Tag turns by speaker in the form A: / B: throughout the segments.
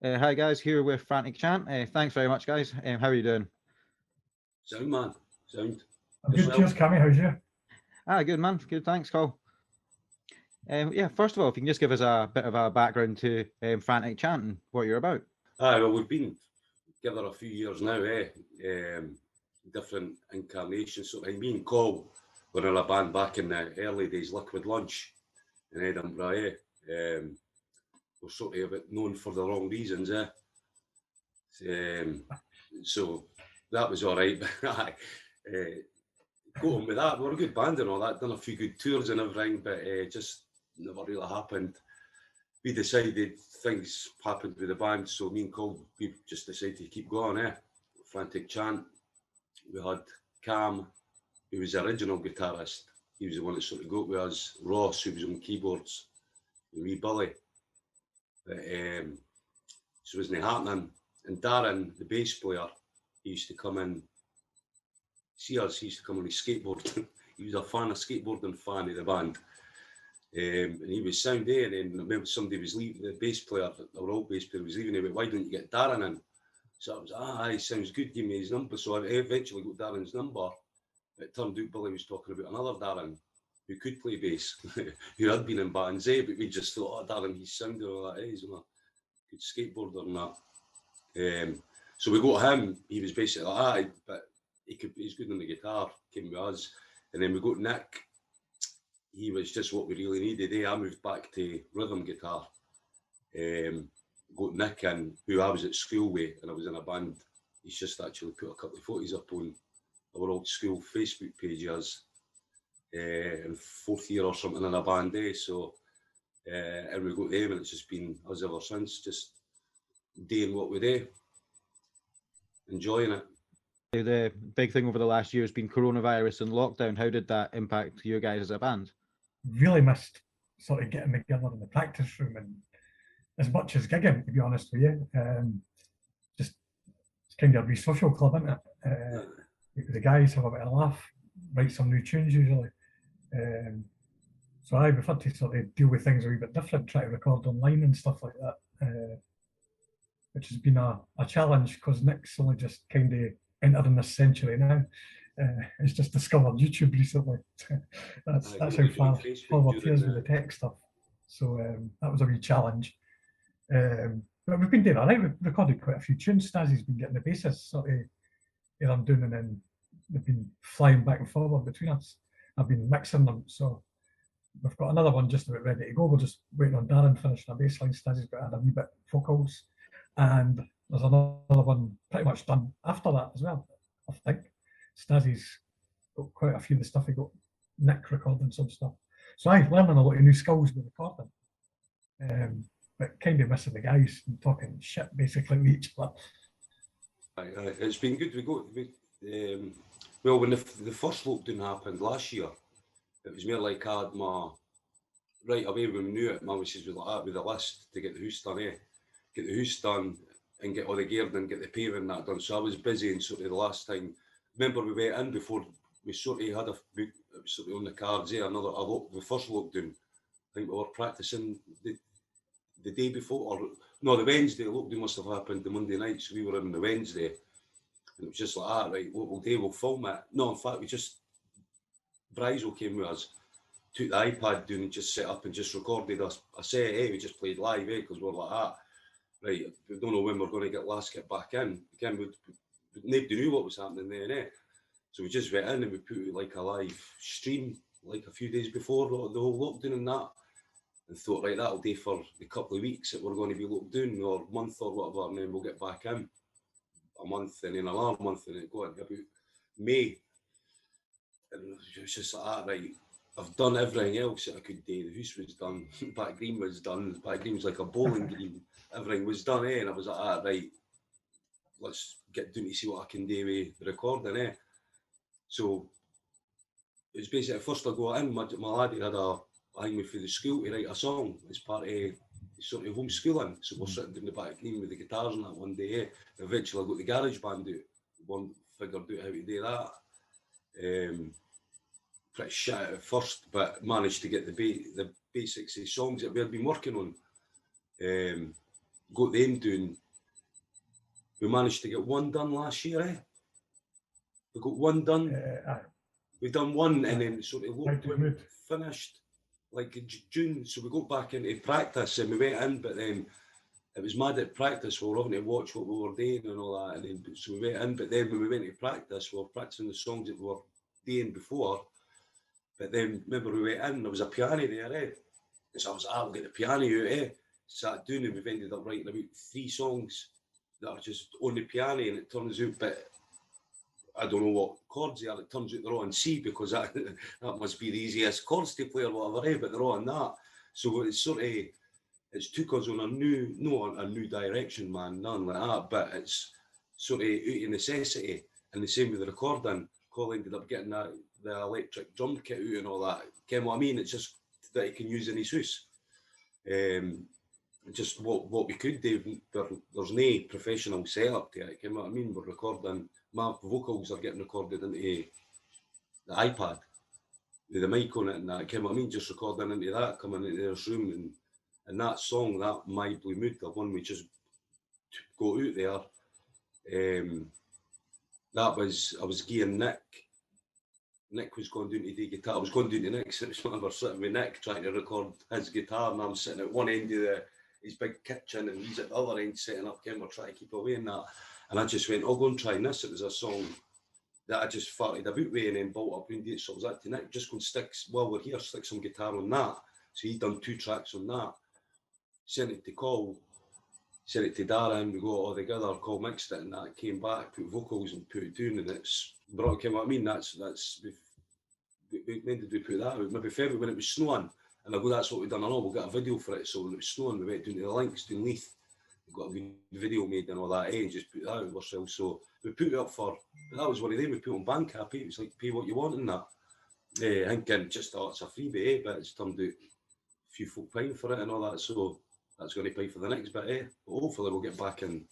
A: Hi guys, here with Frantic Chant. Thanks very much, guys. How are you doing?
B: Sound, man. Sound.
C: I'm good. Cheers, Cammy. How's you?
A: Good, man. Good, thanks, Col. Yeah, first of all, if you can just give us a bit of a background to Frantic Chant and what you're about.
B: Well, we've been together a few years now, different incarnations. So, me and Col were in a band back in the early days, Liquid Lunch in Edinburgh, we're sort of a bit known for the wrong reasons, so that was all right. Go on with that. We were a good band and all that, done a few good tours and everything, but just never really happened. We decided things happened with the band, so me and Cole, we just decided to keep going, Frantic Chant. We had Cam, who was the original guitarist. He was the one that sort of got with us. Ross, who was on keyboards. And wee Billy. But, so it wasn't happening. And Darren, the bass player, he used to come in, see us, he used to come on his skateboard. He was a fan of skateboarding, fan of the band. And he was sound there, and then I remember somebody was leaving, the bass player, our old bass player was leaving, he went, why don't you get Darren in? So I was, aye, sounds good, give me his number. So I eventually got Darren's number. It turned out Billy was talking about another Darren who could play bass, who had been in bands, but we just thought, oh, Darren, he's sounding all that, he's a good skateboarder and that. So we got him, he was basically like, but he's good on the guitar, came with us. And then we got Nick. He was just what we really needed. I moved back to rhythm guitar. Got Nick in, who I was at school with, and I was in a band. He's just actually put a couple of photos up on our old school Facebook pages in fourth year or something in a band. So, and we got them, and it's just been us ever since, just doing what we do, enjoying it.
A: The big thing over the last year has been coronavirus and lockdown. How did that impact you guys as a band?
C: Really missed sort of getting together in the practice room and as much as gigging, to be honest with you. Just it's kind of a wee social club, isn't it? The guys have a bit of a laugh, write some new tunes usually. So we've had to sort of deal with things a wee bit different, try to record online and stuff like that, which has been a challenge because Nick's only just kind of entered in this century now. He's just discovered YouTube recently. that's how far forward he is with the tech stuff. So that was a wee challenge. But we've been doing all right. We've recorded quite a few tunes. Stazy's been getting the bases sort of either I'm doing, and then they've been flying back and forward between us. I've been mixing them, so we've got another one just about ready to go. We're just waiting on Darren finishing a bass line. Stazy's got to add a wee bit vocals, and there's another one pretty much done after that as well, I think. Stazy's got quite a few of the stuff. He got Nick recording some stuff. So I'm learning a lot of new skills with recording. But kind of missing the guys and talking shit basically with each other.
B: It's been good. Well, when the first lockdown happened last year, it was more like I had my, right away when we knew it, my missus was like that with the list to get the house done, get the house done and get all the gear done, get the paving that done. So I was busy, and sort of the last time, remember we went in before we sort of had a book, it was sort of on the cards, the first lockdown. I think we were practicing the day before, or no, the Wednesday. Lockdown must have happened the Monday night, so we were in the Wednesday, and it was just like, right, what we'll do, we'll film it. No, in fact, Bryzo came with us, took the iPad down and just set up and just recorded us a set, we just played live, because we're like that. Right, we don't know when we're going to get last get back in. Again, nobody knew what was happening there, So we just went in and we put like a live stream like a few days before the whole lockdown and that. And thought, right, that'll do for the couple of weeks that we're going to be locked down, or month or whatever, and then we'll get back in a month, and then another month, and then go on about May. And it was just like that, right, I've done everything else that I could do. The house was done, back green was done, back green was like a bowling green, everything was done, and I was like, right, let's get down to see what I can do with the recording, So it was basically, first I got in, my laddie had I me through the school to write a song as part of sort of homeschooling. So we're sitting down the back green with the guitars and that one day. Eventually I got the garage band out. One figured out how to do that. Pretty shit at first, but managed to get the basics of songs that we had been working on. got them doing. We managed to get one done last year, eh? We got one done. We've done one, and then sort of finished like in June. So we got back into practice, and we went in, but then it was mad at practice. We were having to watch what we were doing and all that, and then so we went in. But then when we went to practice, we were practicing the songs that we were doing before. But then remember we went in, there was a piano there, eh? So I was like, I'll get the piano out, eh? Sat doing, and we've ended up writing about 3 songs that are just on the piano, and it turns out, but I don't know what chords they are. It turns out they're all in C, because that must be the easiest chords to play or whatever, eh? But they're all in that. So it's sort of, it's took us on a new direction, man, nothing like that, but it's sort of out of necessity. And the same with the recording. Col ended up getting the electric drum kit out and all that. Ken what I mean? It's just that he can use in his house. Just what we could do. There's no professional setup to it. Ken what I mean? We're recording. My vocals are getting recorded into the iPad with the mic on it and that. Ken what I mean? Just recording into that, coming into this room, and that song, that My Blue Mood, the one we just got out there. That was, I was gearing Nick. Nick was going down to do guitar. I was going down to Nick's. It was whenever sitting with Nick trying to record his guitar, and I'm sitting at one end of his big kitchen, and he's at the other end setting up. Ken, we're trying to keep away in that. And I just went, I'll go and try this. It was a song that I just farted about with and then bought up and did. So I was like to Nick, just go and stick, while we're here, stick some guitar on that. So he'd done 2 tracks on that. Sent it to Col. Sent it to Darren, we got all together, Col mixed it, and that came back, put vocals and put it down, and it's brought, what I mean, that's when did we put that out? Maybe February when it was snowing, and I go, that's what we've done, I know, we'll get a video for it. So when it was snowing, we went down to the links, down Leith, we got a video made and all that, and just put that out ourselves. So we put it up for, that was one of them, we put on Bandcamp, it was like, pay what you want in that. Thinking just, oh, it's a freebie, but it's turned out a few folk paying for it and all that, so that's going to pay for the next bit, eh? But hopefully we'll get back in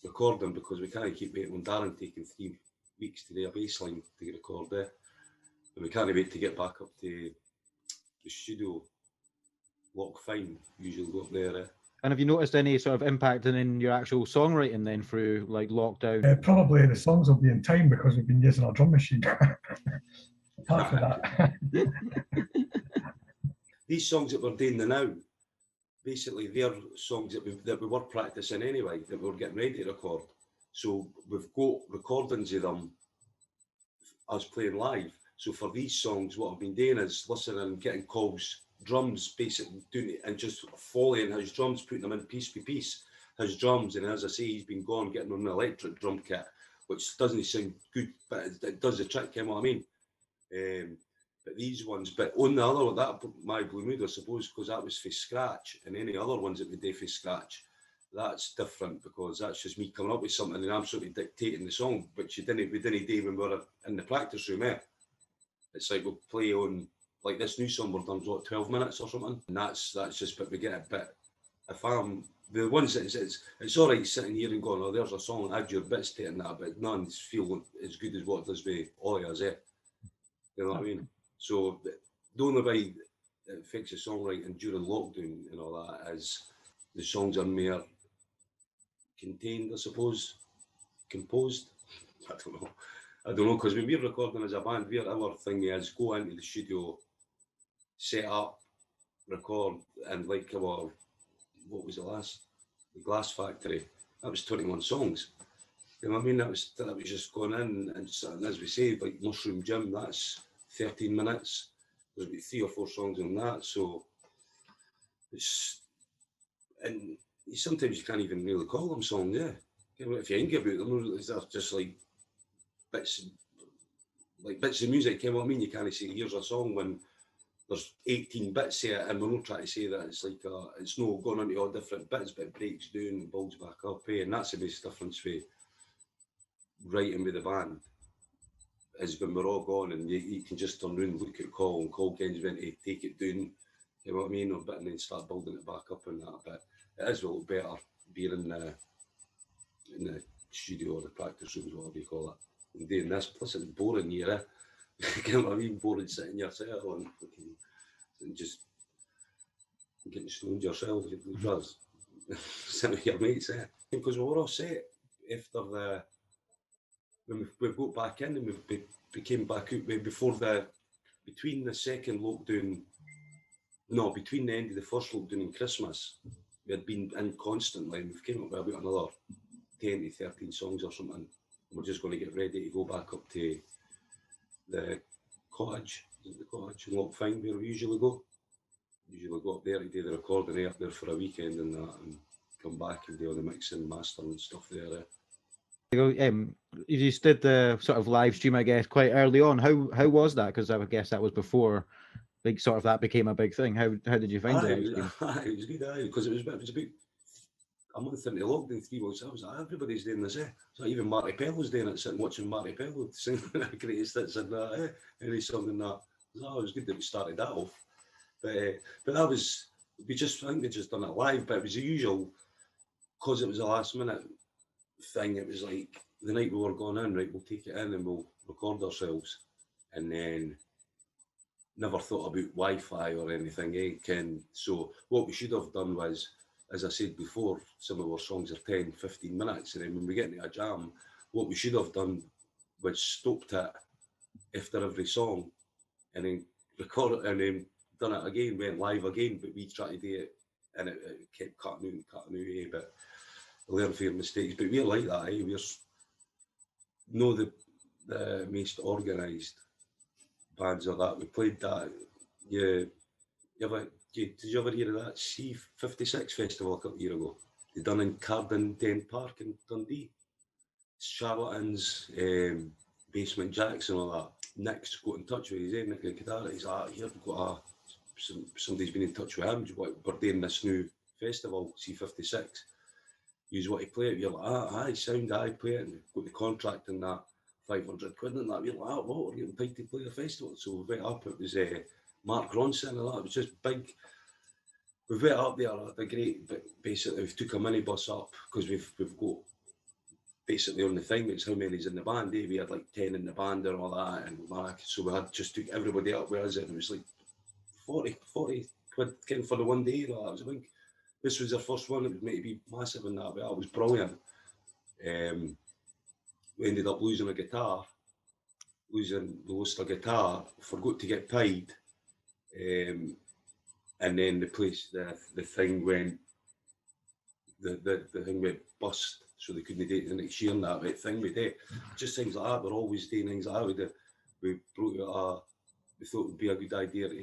B: recording, because we can't keep waiting on Darren taking 3 weeks to do a baseline to record, eh? And we can't wait to get back up to the studio. Lock Fine, usually go up there, eh?
A: And have you noticed any sort of impact in your actual songwriting then through like lockdown?
C: Probably the songs will be in time, because we've been using our drum machine. Apart from that.
B: These songs that we're doing now, basically they're songs that we were practicing anyway, that we were getting ready to record. So we've got recordings of them as playing live. So for these songs, what I've been doing is listening and getting Col's drums, basically doing it and just following his drums, putting them in piece by piece, his drums. And as I say, he's been gone getting on an electric drum kit, which doesn't sound good, but it does the trick, you know what I mean? But these ones, but on the other, that My Blue Mood, I suppose, because that was for scratch, and any other ones that we do for scratch, that's different, because that's just me coming up with something and I'm sort of dictating the song, which we didn't do when we were in the practice room, eh? It's like we'll play on, like this new song we're done, what, 12 minutes or something, and that's just, but we get a bit, if I'm, the ones that it's all right sitting here and going, oh, there's a song, add your bits to it and that, but none feel as good as what it does with all of us, eh? You know what I mean? So the only way it affects the songwriting during lockdown and all that is the songs are more contained, I suppose, composed. I don't know, because when we're recording as a band, our thing is go into the studio, set up, record, and like our, what was the Glass Factory, that was 21 songs. You know what I mean? That was just going in, and as we say, like Mushroom Gym, that's 13 minutes. There's about 3 or 4 songs on that, so it's, and sometimes you can't even really call them songs, yeah. If you think about them, they're just like bits of music, you know what I mean? You can't say, here's a song when there's 18 bits here, and we're not trying to say that it's like, it's not going into all different bits, but it breaks down and builds back up, eh? And that's the biggest difference for writing with the band, is when we're all gone and you can just turn around and look at Col, and Col Ken's going to take it down, you know what I mean, or bit, and then start building it back up and that. But it is a little better being in the studio or the practice rooms, whatever you call it, and doing this. Plus it's boring here, eh? You know what I mean? Boring sitting yourself and just getting stoned yourself. some of your mates, because we were all set after when we got back in and we came back out before between the second lockdown, no, between the end of the first lockdown and Christmas, we had been in constantly, and we came up with about another 10 to 13 songs or something. We're just going to get ready to go back up to the cottage, the cottage in Lockfine where we usually go. We usually go up there to do the recording up there for a weekend and that, and come back and do all the mixing, mastering and stuff there.
A: You just did the sort of live stream, I guess, quite early on. How was that? Because I would guess that was before, like, sort of that became a big thing. How did you find the live stream?
B: It was good, because it was about a month into lockdown, 3 months. I was like, everybody's doing this, So even Marty Pell was doing it, sitting watching Marty Pell sing the greatest hits and that, and he's something that. It was good that we started that off. But that was, I think we just done it live, but it was the usual, because it was a last minute thing. It was like the night we were going in, right, we'll take it in and we'll record ourselves, and then never thought about Wi-Fi or anything, Ken? So what we should have done was, as I said before, some of our songs are 10, 15 minutes, and then when we get into a jam, what we should have done was stopped it after every song, and then record it, and then done it again, went live again, but we tried to do it, and it kept cutting out, but learn from your mistakes. But we're like that, We're no the most organised bands of that. We played that. Did you ever hear of that C56 festival a couple of years ago? They done in Carden Den Park in Dundee. Charlatans, Basement Jacks and all that. Nick's got in touch with Nick the guitar. He's like, here we've got somebody's been in touch with him. We're doing this new festival, C56. You want to play it? You're like, aye, sound, I play it, and got the contract and that, 500 quid and that. You're like, what? We're getting paid to play a festival. So we went up. It was Mark Ronson and that. It was just big. We went up there. The great, but basically we took a minibus up because we've got basically on the thing. It's how many's in the band. We had like 10 in the band and all that, and Mark. So we had just took everybody up with us, and it was like 40 quid for the one day. That was, I think. This was their first one. It was meant to be massive in that, but it was brilliant. We ended up losing we lost a guitar, forgot to get paid, and then the thing went bust, so they couldn't do it the next year and that. But thing with it, just things like that. We're always doing things like that. We brought out we thought it would be a good idea to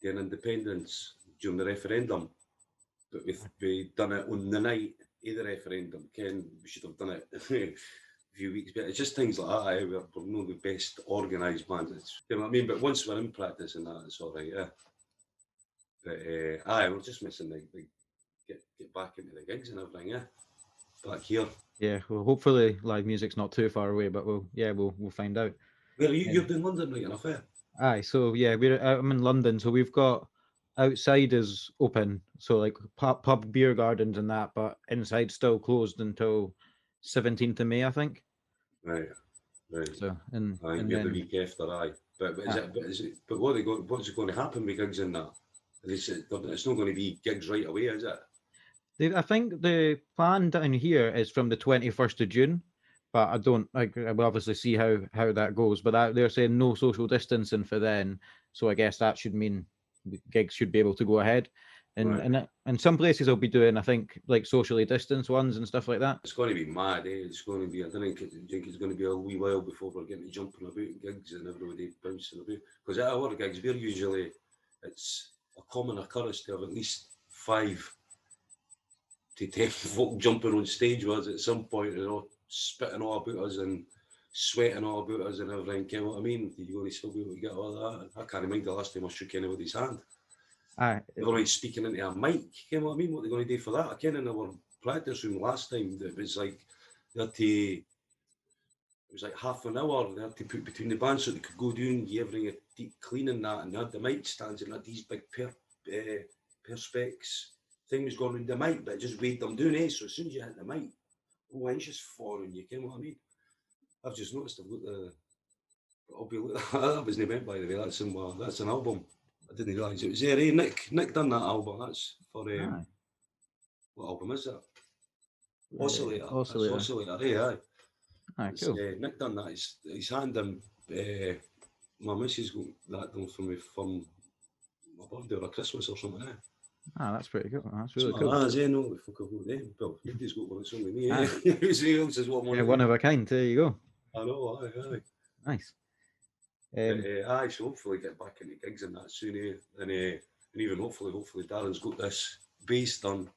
B: do an independence during the referendum. But we done it on the night of the referendum. Ken, we should have done it a few weeks, but it's just things like that. We're not the best organised band. You know what I mean? But once we're in practice and that, it's all right, But we're just missing get back into the gigs and everything, back here.
A: Yeah, well, hopefully live music's not too far away, but we'll find out.
B: Where are you? You're in London, right enough,
A: Aye, so yeah, I'm in London, so we've got outside is open, so like pub beer gardens and that, but inside still closed until 17th of May, I think.
B: Right.
A: So and
B: then the week after, But what's it going to happen with gigs in that? It's not going to be gigs right away, is it?
A: I think the plan down here is from the 21st of June, but I will obviously see how that goes. But they're saying no social distancing for then, so I guess that should mean gigs should be able to go ahead. And some places will be doing, I think, like socially distanced ones and stuff like that.
B: It's going to be mad, It's going to be. I think it's going to be a wee while before we're getting to jumping about gigs and everybody bouncing about. Because at our gigs, it's a common occurrence to have at least 5 to 10 folk jumping on stage with us at some point, spitting all about us and sweating all about us and everything. You know what I mean? You're going to still be able to get all that. I can't remember the last time I shook anybody's hand. Never mind speaking into a mic. You know what I mean? What they're going to do for that? I can't in our practice room last time. It was like it was like half an hour they had to put between the bands so they could go down everything, a deep cleaning that, and they had the mic stands and had these big perspex thing was going in the mic, but it just weighed them down, So as soon as you hit the mic, it's just falling. You know what I mean? I've just noticed I've got that wasn't meant, by the way. That's an album. I didn't realise it was there. Nick done that album. That's for What album is that? Oscillator. That's
A: Oscillator.
B: Oscillator, aye.
A: Ah, cool.
B: Nick done that. He's handed him. My missus got that done for me from my birthday or a Christmas or something.
A: Ah, that's pretty cool. That's really cool.
B: No, fuck got them. Well, nobody's got one. It's only me. Who else has what one?
A: Yeah, one of a kind. There you go.
B: I know. Aye.
A: Nice.
B: So hopefully get back into gigs and that soon, and even hopefully Darren's got this bass done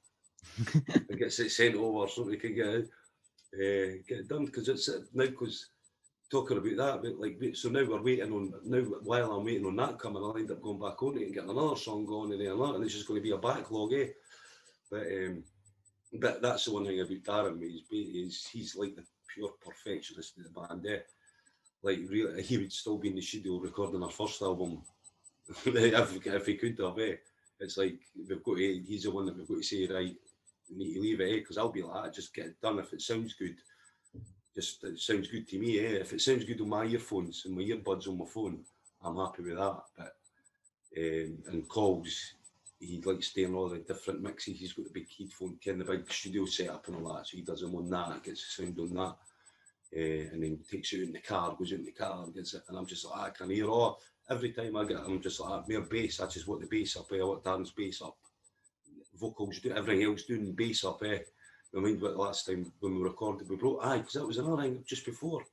B: and gets it sent over so we can get it done, because it's now, because talking about that, but like, so now we're waiting on, while I'm waiting on that coming, I'll end up going back on it and getting another song going and it's just going to be a backlog, but that's the one thing about Darren, he's like the pure perfectionist of the band, like really, he would still be in the studio recording our first album if he could have, It's like he's the one that we've got to say, right, we need to leave it, because I'll be like, just get it done if it sounds good. Just it sounds good to me, If it sounds good on my earphones and my earbuds on my phone, I'm happy with that. But and Col's, he likes staying all the different mixes. He's got the big headphone, the big studio setup and all that, so he does them on that, gets the sound on that. And then takes it out in the car, goes out in the car, gets it, and I'm just like, I can hear every time I get it, I'm just like, mere bass, I just want the bass up, I want Darren's bass up, vocals, do everything else, doing bass up, I mind what the last time when we recorded, we brought, because that was another thing just before,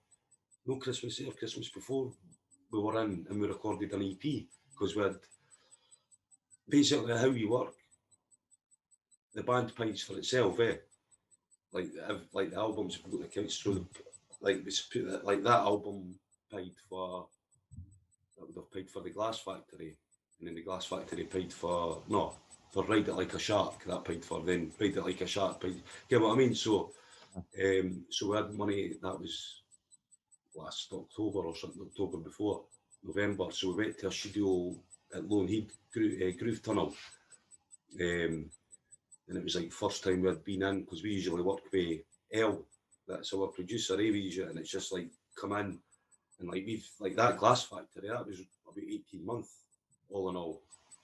B: no Christmas Eve, Christmas before, we were in and we recorded an EP, because we had, basically how we work, the band pays for itself, like the albums, we've got the accounts through, like that album paid for, that would have paid for the Glass Factory, and then the Glass Factory paid for Ride It Like a Shark, that paid for, then Ride It Like a Shark paid, get what I mean? So so we had money, that was last October or something, October before, November, so we went to a studio at Lone Heed, Groove Tunnel, and it was like first time we had been in, because we usually work with Elle, that's our producer, we usually, and it's just like come in, and like we've, like that Glass Factory, that was about 18 months, all in all.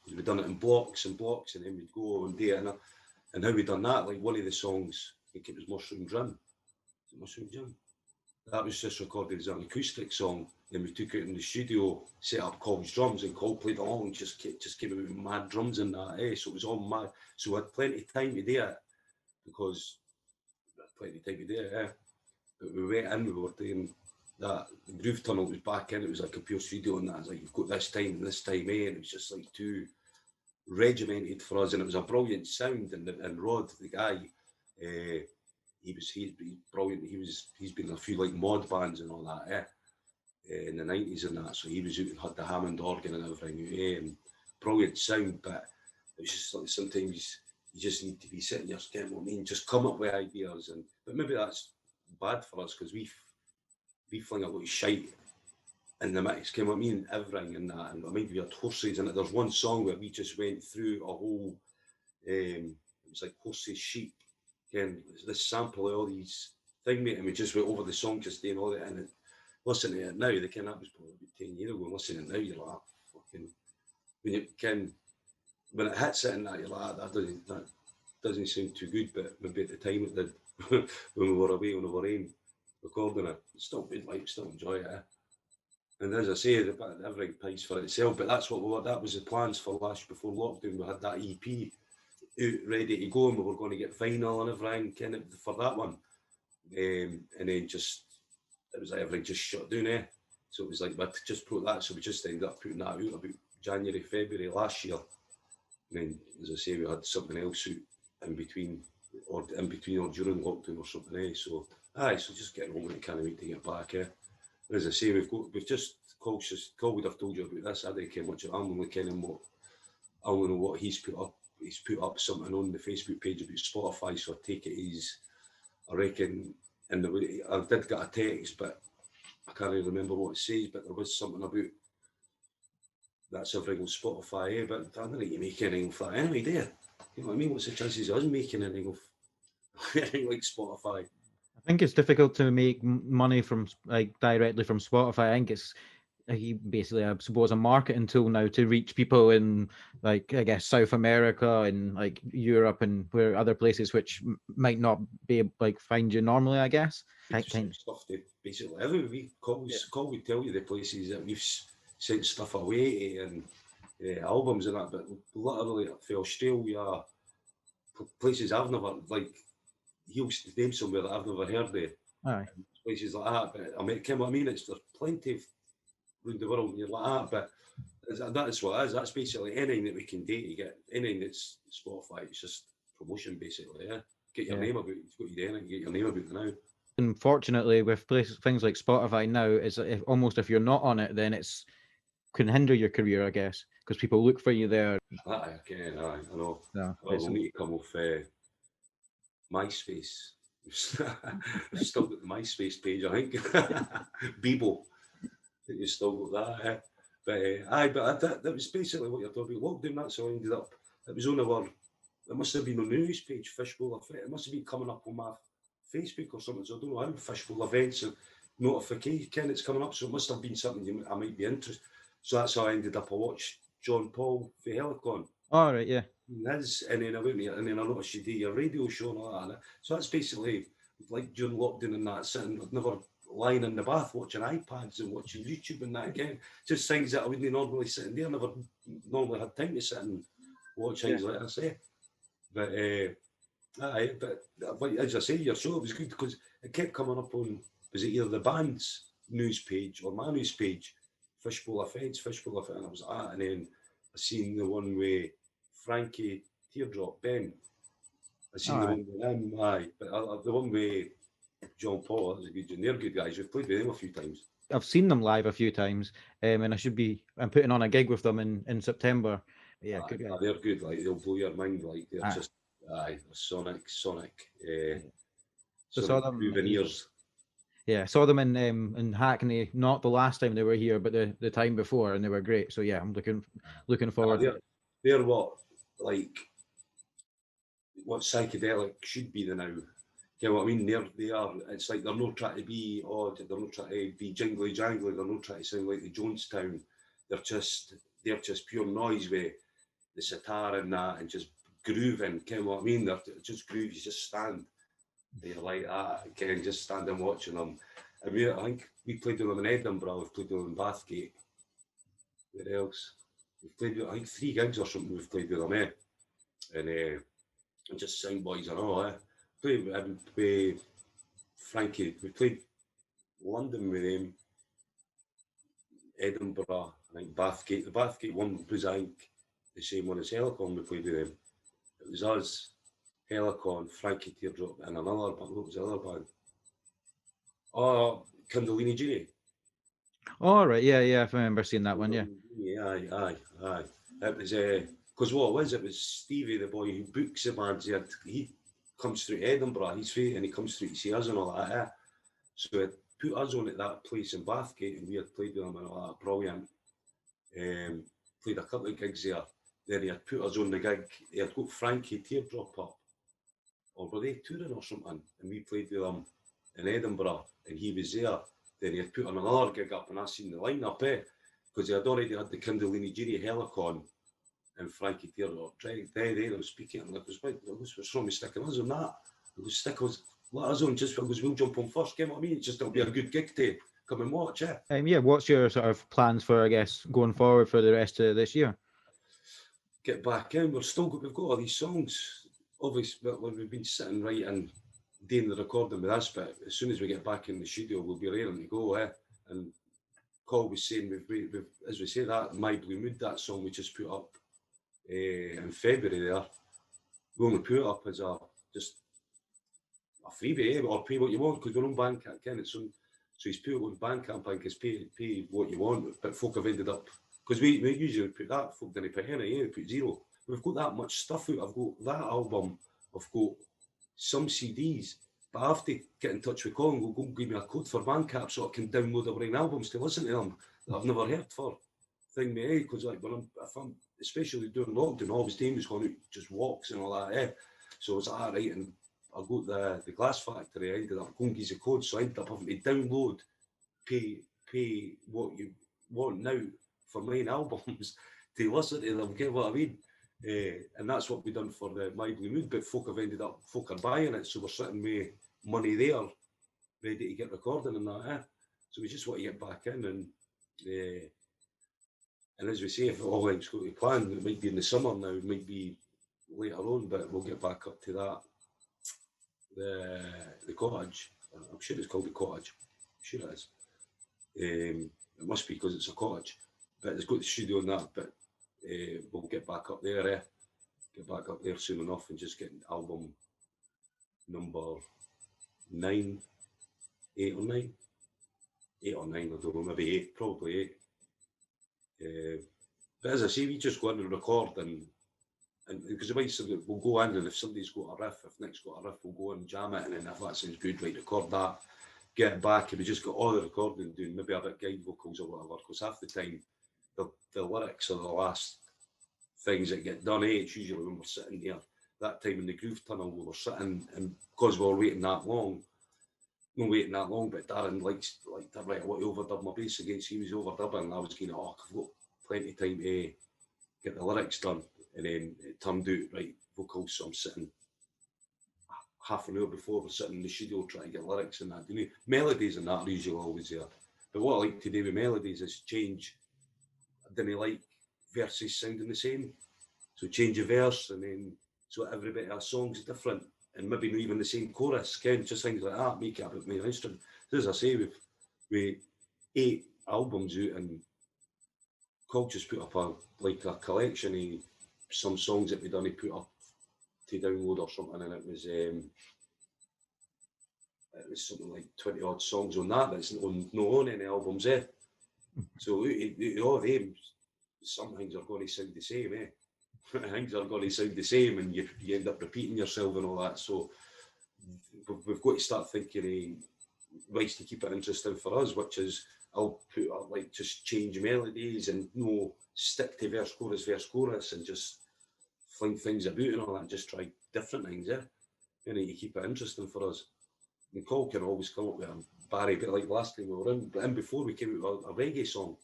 B: We'd done it in blocks and blocks, and then we'd go and do it, and how we done that, like one of the songs, I think it was Mushroom Gym, that was just recorded as an acoustic song, then we took it in the studio, set up Col's drums, and Col played along, just came out with mad drums in that, so it was all mad, so we had plenty of time to do it, because but we went in, we were doing that, the Groove Tunnel was back in, it was like a pure studio, and that was like, you've got this time and this time, and it was just like too regimented for us, and it was a brilliant sound, and Rod, the guy, he's brilliant, he's been in a few like mod bands and all that, in the 90s and that, so he was out and had the Hammond organ and everything, and brilliant sound, but it's just like sometimes you just need to be sitting your skin, just come up with ideas, but maybe that's bad for us, because we fling a lot of shite in the mix, everything and that, and I mean we had horses in it. There's one song where we just went through a whole, it was like horses, sheep, again, this sample of all these things, and we just went over the song, just doing all that, and listen to it now, that was probably 10 years ago, and listen to it now, you're like, fucking, when it hits it and that, you're like, that doesn't sound too good, but maybe at the time it did, when we were away on our own recording it, it's still good, like, still enjoy it, And as I say, everything pays for itself, but that's that was the plans for before lockdown. We had that EP out ready to go, and we were going to get vinyl and everything for that one, and then it was like everything just shut down, So it was like we just put that, so we just ended up putting that out about January, February last year. And then, as I say, we had something else out in between or during lockdown or something, So just getting on with it, can't wait to get back, As I say, we've just Col would have told you about this. I didn't care much. I'm only know what he's put up. He's put up something on the Facebook page about Spotify, so I take it I reckon, I did get a text, but I can't really remember what it says, but there was something about that's everything on Spotify, but I don't think you make anything for that anyway, do you? You know what I mean? What's the chances of us making anything of anything like Spotify?
A: I think it's difficult to make money from directly from Spotify. I think he basically, I suppose, a marketing tool now to reach people in, like, I guess, South America and like Europe and where other places which might not be like find you normally, I guess.
B: Just sent stuff to basically every week. Col would tell you the places that we've sent stuff away to and albums and that, but literally for Australia, places I've never, like, he'll name somewhere that I've never heard of.
A: Aye.
B: Places like that, but I mean, what I mean, it's there's plenty around the world and you're like that, but that's what it is. That's basically anything that we can do to get anything that's Spotify. It's just promotion, basically. Yeah, get your name about it. It's what you do, get your name about it now.
A: Unfortunately, with things like Spotify now, is almost if you're not on it, then it's can hinder your career, I guess, because people look for you there.
B: I can, I know.
A: No,
B: We'll need to come off MySpace. We've still got the MySpace page, I think. Bebo. I think we've still got that. But that was basically what you're talking about. Lockdown, that's how I ended up. It was on our, it must have been on the news page, Fishbowl Effect. It must have been coming up on my Facebook or something. So I don't know how Fishbowl events and notification it's coming up. So it must have been something I might be interested. So that's how I ended up. I watched John Paul for Helicon.
A: All right, yeah.
B: And then I went and then I noticed you do your radio show and all that. So that's basically like during lockdown and that, sitting, I'd never lying in the bath watching iPads and watching YouTube and that again. Just things that I wouldn't normally sit in there. I never normally had time to sit and watch things like I say. But as I say, your show was good because it kept coming up on, was it either the band's news page or my news page, Fishbowl Effects, and I was at, and then I seen the one with Frankie Teardrop Ben. I seen the one with him, but the one with John Paul, that was a good, and they're good guys. We've played with them a few times.
A: I've seen them live a few times, and I'm putting on a gig with them in September. Yeah, good guys.
B: They're good. Like they'll blow your mind. Like they're just sonic.
A: So saw them.
B: Souvenirs.
A: Yeah, I saw them in Hackney, not the last time they were here, but the time before, and they were great. So yeah, I'm looking forward.
B: They're what psychedelic should be the now. You know what I mean? They are. It's like they're not trying to be odd. They're not trying to be jingly jangly. They're not trying to sound like the Jonestown. They're just pure noise with the sitar and that, and just grooving. You know what I mean? They're just groove. You just stand. You're like that. Again, just stand and watching them. I think we played with them in Edinburgh. We've played with them in Bathgate. Where else? We've played with, I think, 3 gigs or something. We've played with them, and just sound boys and all. Played with Frankie. We played London with him. Edinburgh. I think Bathgate. The Bathgate one was, I think, the same one as Helicon. We played with him. It was us, Helicon, Frankie Teardrop, and another band. What was the other band? Oh, Kundalini Genie.
A: All right, yeah, I remember seeing that one. Yeah.
B: Aye. It was because what it was Stevie, the boy who books the bands. He comes through Edinburgh. He's free, and he comes through to see us and all that. So it put us on at that place in Bathgate, and we had played with him and all that. Brilliant. Played a couple of gigs there. Then he had put us on the gig. He had got Frankie Teardrop up, or were they touring or something? And we played with him in Edinburgh, and he was there. Then he had put on another gig up, and I seen the lineup, because he had already had the Kundalini Genie, Helicon, and Frankie Teardrop. They were speaking. I'm like, what's wrong with sticking us on that? Let us on just because we'll jump on first. You know what I mean? It'll be a good gig to come and watch.
A: Yeah. What's your sort of plans for, I guess, going forward for the rest of this year?
B: Get back in. We've got all these songs. Obviously, we've been sitting writing, doing the recording with us, but as soon as we get back in the studio, we'll be raring to go. And Col was saying, we've as we say that My Blue Mood, that song we just put up in February there. We only put it up as just a freebie, or pay what you want, because we're on Bandcamp, so he's put it on Bandcamp and gets pay what you want. But folk have ended up, because we usually put that, folk didn't pay any, we put zero. We've got that much stuff out. I've got that album, I've got some CDs, but I have to get in touch with Colin, go give me a code for Bandcamp so I can download our albums to listen to them that I've never heard for. Thing me, because like if I'm especially during lockdown, all his team was going out just walks and all that. So it's like, right, and I got the Glass Factory. I ended up going to use a code, so I ended up having to download, pay what you want now for mine albums to listen to them, get what I mean? And that's what we done for the My Blue Moon, but folk are buying it, so we're sitting with money there, ready to get recording and that, So we just want to get back in and as we say, if all things go to plan, it might be in the summer now, it might be later on, but we'll get back up to that. The cottage, I'm sure it's called the cottage. I'm sure it is. It must be because it's a cottage, but it's got the studio on that. But we'll get back up there. Get back up there soon enough and just get album number 9, 8 or 9, 8 or 9. I don't know, maybe 8, probably 8. But as I say, we just go in and record and because it might say that we'll go in and if somebody's got a riff, if Nick's got a riff, we'll go and jam it, and then if that sounds good, right, record that, get it back, and we just got all the recording doing, maybe a bit guide vocals or whatever, because half the time the lyrics are the last things that get done. It's usually when we're sitting there, that time in the groove tunnel, we were sitting, and because we were waiting that long, not waiting that long, but Darren likes that, right, I want to overdub my bass against, he was overdubbing, and I was going, I've got plenty of time to get the lyrics done. And then it turned out, right, vocals, so I'm sitting half an hour before, we're sitting in the studio trying to get lyrics and that. You know, melodies and that are usually always there. But what I like to do with melodies is change. I didn't like verses sounding the same. So change a verse, and then so every bit of a song's different, and maybe not even the same chorus. Again, just things like that, make it a bit more instrument. As I say, with 8 albums out, and Col just put up a collection of some songs that we done, he put up to download or something, and it was something like 20 odd songs on that that's not on any albums, eh? So all of them, some things are going to sound the same, eh? Things are going to sound the same, and you end up repeating yourself and all that. So we've got to start thinking ways to keep it interesting for us, which is I'll put up like just change melodies and no stick to verse, chorus, and just fling things about and all that. Just try different things, yeah. You know, to keep it interesting for us. And Col can always come up with a Barry, but like last time we were in before we came out with a reggae song.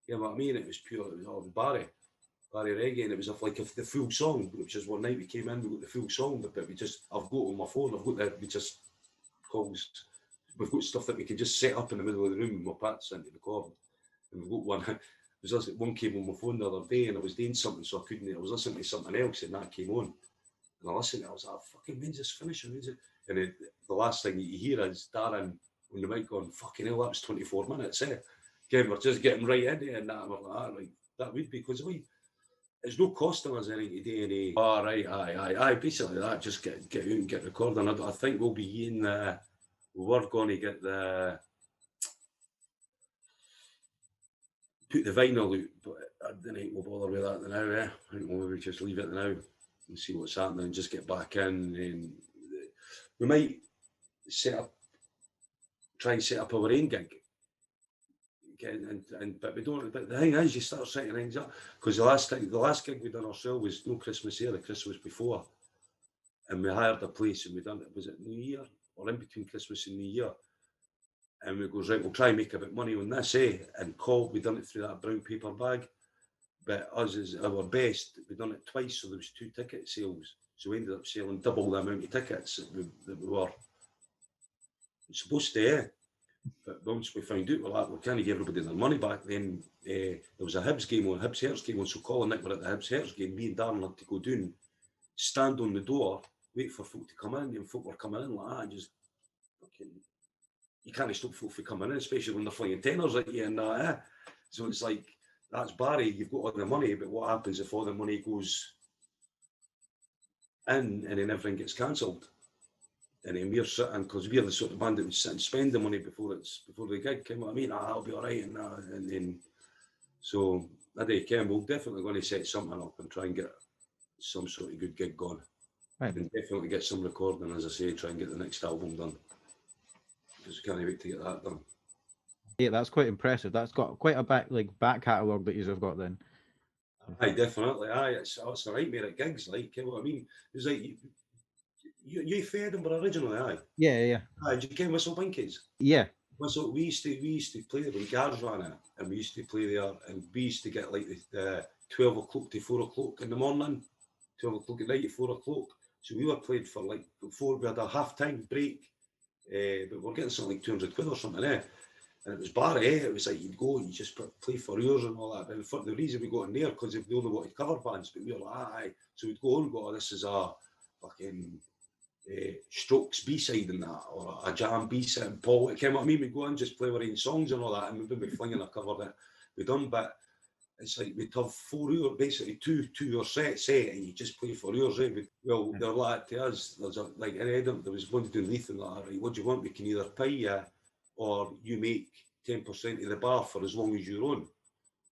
B: You know what I mean? It was pure, it was all Barry reggae, and it was like the full song, which is one night we came in, we got the full song, but we just, I've got on my phone, we've got stuff that we can just set up in the middle of the room with my pats into the record. And we've got one came on my phone the other day, and I was doing something, so I was listening to something else, and that came on. And I listened, I was like, fucking, when's this finishing? And the last thing you hear is Darren on the mic going, fucking hell, that was 24 minutes, eh? Again, we're just getting right into it, and that, we're like, that would be, because it's no costing us anything to do any. Oh, right, aye. Basically, that, just get out and get recording. I think we'll be in we're going to get put the vinyl out, but I don't think we'll bother with that now, eh? I think we'll maybe just leave it now and see what's happening and just get back in. And we might try and set up our own gig. But we don't. But the thing is, you start setting things up, because the last gig we done ourselves was no Christmas here, the Christmas before, and we hired a place and we done it. Was it New Year or in between Christmas and New Year? And we goes, right, we'll try and make a bit of money on this, eh? And Col, we done it through that brown paper bag. But us is our best. We done it twice, so there was 2 ticket sales. So we ended up selling double the amount of tickets that we were supposed to, eh? But once we found out, we can't give everybody their money back. Then there was a Hibs Hearts game on, so Col and Nick were at the Hibs Hearts game. Me and Darren had to go down, stand on the door, wait for folk to come in, and folk were coming in like that, and just fucking, you can't stop folk from coming in, especially when they're flying tenors at you and that, eh? So it's like, that's Barry, you've got all the money, but what happens if all the money goes in and then everything gets cancelled? And then we're sitting, because we're the sort of band that would sit and spend the money before the gig, you know what I mean? That'll be all right, and then, so I think we're definitely going to set something up and try and get some sort of good gig going.
A: Right.
B: And definitely get some recording, as I say, try and get the next album done. Because we can't wait to get that done.
A: Yeah, that's quite impressive. That's got quite a back catalogue that you've got then.
B: Aye, definitely. Aye, it's a nightmare at gigs, like, you know what I mean? It's like, you from Edinburgh originally, aye?
A: Yeah.
B: Aye, did you ken Whistle Binkies?
A: Yeah.
B: Well, so we used to play there when Gars ran it, and we used to play there, and we used to get like the 12 o'clock to 4 o'clock in the morning, 12 o'clock at night to 4 o'clock. So we were played for like before we had a half-time break, but we're getting something like 200 quid or something, eh? And it was bar, eh? It was like you'd go and you just play for hours and all that. And for the reason we got in there, because they only wanted cover bands, but we were like, aye. So we'd go and go, oh, this is a fucking Strokes B-side and that, or a Jam B-side and Paul, it came what I mean, we go and just play our own songs and all that, and we'd be flinging a cover that we done, but it's like we'd have 4 hours, basically two-hour set, and you just play for hours, eh? Well, they're like to us, there's a, like in Edinburgh, there was one doing Leith and that, right, what do you want, we can either pay you, or you make 10% of the bar for as long as you're on.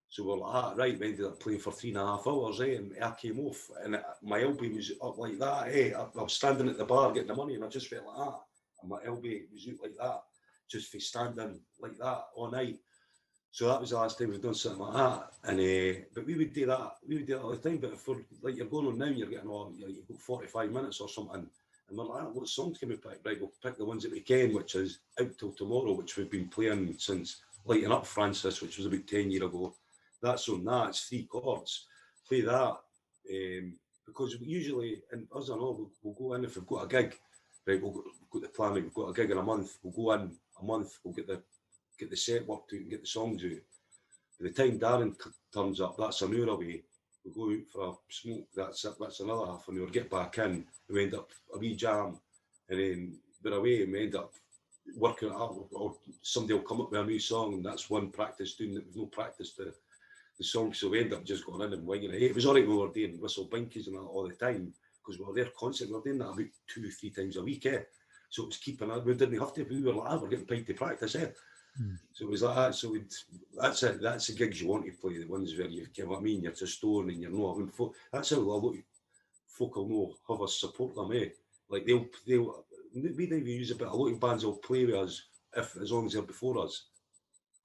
B: So we're like, ah, right, we ended up playing for 3.5 hours, eh? And I came off, and my elbow was up like that, eh? I was standing at the bar getting the money, and I just felt like that. And my elbow was out like that, just for standing like that all night. So that was the last time we've done something like that. And but we would do that all the time. But if we're, like you're going on now, and you're getting on, you've got 45 minutes or something, and we're like, ah, what songs can we pick? Right, we'll pick the ones that we can, which is Out Till Tomorrow, which we've been playing since Lighting Up Francis, which was about 10 years ago. That's on that, it's 3 chords. Play that. Because usually, and us and all, we'll go in if we've got a gig, right, we've got the plan, we've got a gig in a month, we'll go in a month, we'll get the set worked out and get the songs out. By the time Darren turns up, that's an hour away. We go out for a smoke, that's another half an hour, get back in, we end up a wee jam, and then we're away and we end up working it out, or somebody will come up with a new song, and that's one practice doing it, we've no practice to the song, so we end up just going in and winging it. It was all right, we were doing whistle binkies and that all the time, because we were there constantly, we were doing that about 2-3 times a week, eh? So it was keeping us, we didn't have to, we were like, we're getting paid to practice, eh? So it was like that. So that's it. That's the gigs you want to play. The ones where you know what I mean. You're just stone and you're not having folk. That's how a lot of folk will know have us support them. Eh, like they'll we don't even use it, but a lot of bands will play with us as long as they're before us.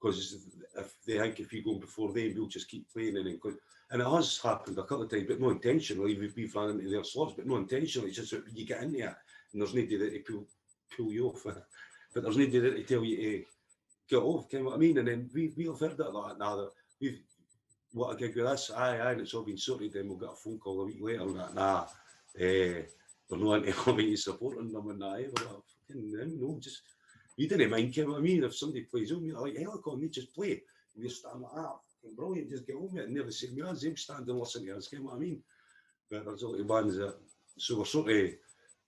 B: Because if they think if you go before them, we'll just keep playing and it has happened a couple of times, but not intentionally. We've run into their slots, but not intentionally. It's just that you get into it and there's nobody there to pull you off. But there's nobody there to tell you to get off, you know what I mean? And then we'll heard it like now that we've what a gig with us, aye, and it's all been sorted, then we'll get a phone call a week later and that, nah, they're not into supporting them and that, we're like, fucking, no, just, you didn't mind, you know what I mean? If somebody plays on, you're like, Helicon, they just play, and you're standing like that, fucking brilliant, just get on with it, and they're the same as they'll stand and listen to us, you know what I mean? But there's a lot of bands that, so we're sort of,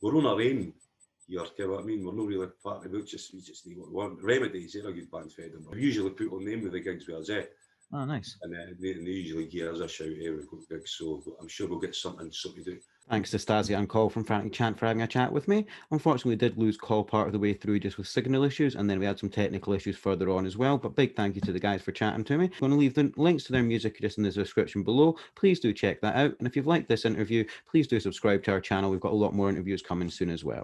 B: we're on our own. You know what I mean? We're not really part of it, we just need what we want. Remedies, they're a good band for Edinburgh. We usually put on them with the gigs with us, eh?
A: Oh, nice.
B: And they usually give us a shout, eh? We've got gigs, so I'm sure we'll get something sorted out.
A: Thanks to Stazy and Col from Frantic Chant for having a chat with me. Unfortunately, we did lose Col part of the way through just with signal issues, and then we had some technical issues further on as well. But big thank you to the guys for chatting to me. I'm going to leave the links to their music just in the description below. Please do check that out. And if you've liked this interview, please do subscribe to our channel. We've got a lot more interviews coming soon as well.